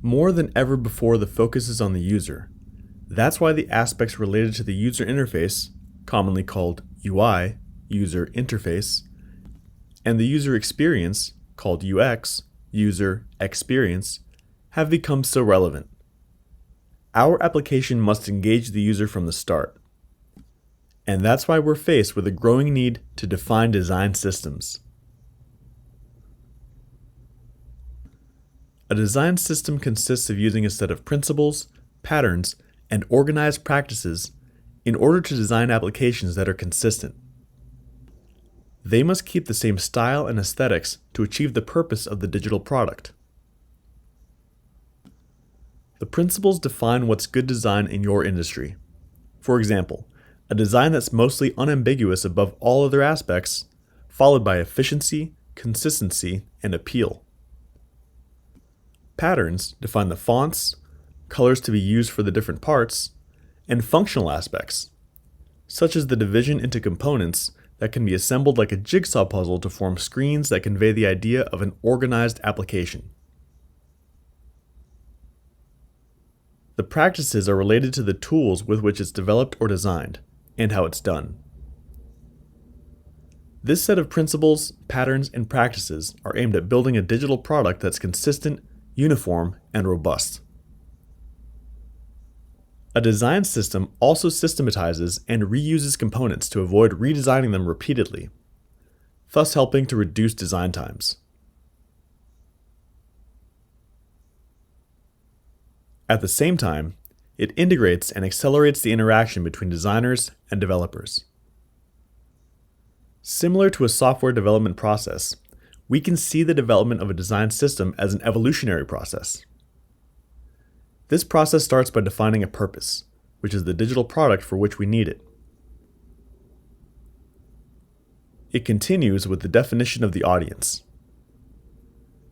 More than ever before, the focus is on the user. That's why the aspects related to the user interface, commonly called UI, user interface, and the user experience, called UX, user experience, have become so relevant. Our application must engage the user from the start. And that's why we're faced with a growing need to define design systems. A design system consists of using a set of principles, patterns, and organized practices in order to design applications that are consistent. They must keep the same style and aesthetics to achieve the purpose of the digital product. The principles define what's good design in your industry. For example, a design that's mostly unambiguous above all other aspects, followed by efficiency, consistency, and appeal. Patterns define the fonts, colors to be used for the different parts, and functional aspects, such as the division into components that can be assembled like a jigsaw puzzle to form screens that convey the idea of an organized application. The practices are related to the tools with which it's developed or designed, and how it's done. This set of principles, patterns, and practices are aimed at building a digital product that's consistent, uniform, and robust. A design system also systematizes and reuses components to avoid redesigning them repeatedly, thus helping to reduce design times. At the same time, it integrates and accelerates the interaction between designers and developers. Similar to a software development process, we can see the development of a design system as an evolutionary process. This process starts by defining a purpose, which is the digital product for which we need it. It continues with the definition of the audience.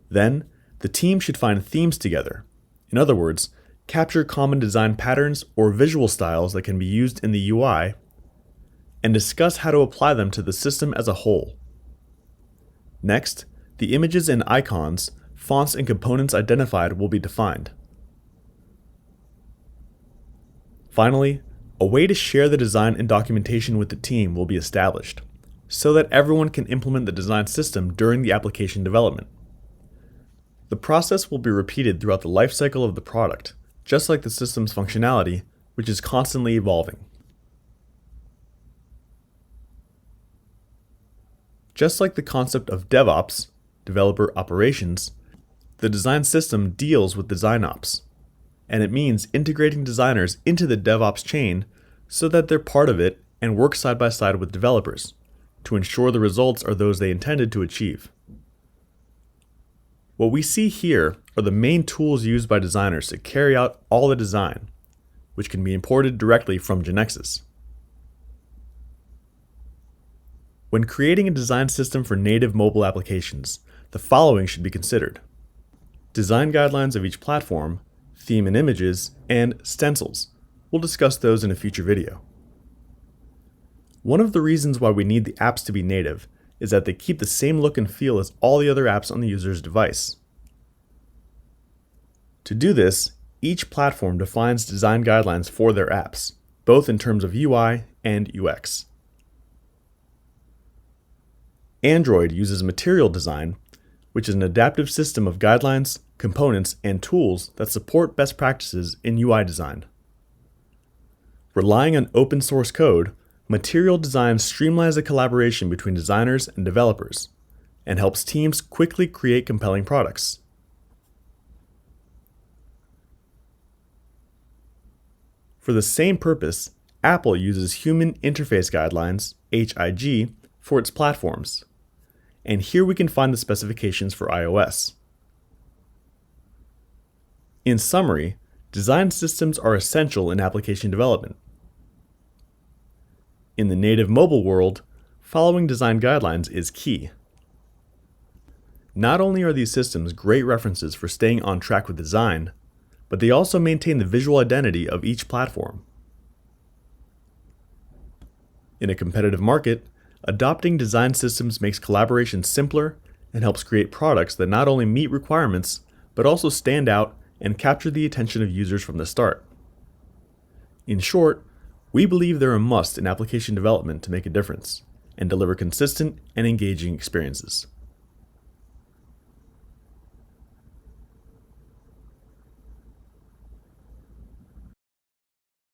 Then, the team should find themes together. In other words, capture common design patterns or visual styles that can be used in the UI, and discuss how to apply them to the system as a whole. Next, the images and icons, fonts, and components identified will be defined. Finally, a way to share the design and documentation with the team will be established, so that everyone can implement the design system during the application development. The process will be repeated throughout the lifecycle of the product, just like the system's functionality, which is constantly evolving. Just like the concept of DevOps, developer operations, the design system deals with design ops, and it means integrating designers into the DevOps chain so that they're part of it and work side by side with developers to ensure the results are those they intended to achieve. What we see here are the main tools used by designers to carry out all the design, which can be imported directly from Genexus. When creating a design system for native mobile applications, the following should be considered: design guidelines of each platform, theme and images, and stencils. We'll discuss those in a future video. One of the reasons why we need the apps to be native is that they keep the same look and feel as all the other apps on the user's device. To do this, each platform defines design guidelines for their apps, both in terms of UI and UX. Android uses Material Design, which is an adaptive system of guidelines, components, and tools that support best practices in UI design. Relying on open source code, Material Design streamlines the collaboration between designers and developers, and helps teams quickly create compelling products. For the same purpose, Apple uses Human Interface Guidelines, HIG, for its platforms. And here we can find the specifications for iOS. In summary, design systems are essential in application development. In the native mobile world, following design guidelines is key. Not only are these systems great references for staying on track with design, but they also maintain the visual identity of each platform. In a competitive market, adopting design systems makes collaboration simpler and helps create products that not only meet requirements, but also stand out and capture the attention of users from the start. In short, we believe they're a must in application development to make a difference and deliver consistent and engaging experiences.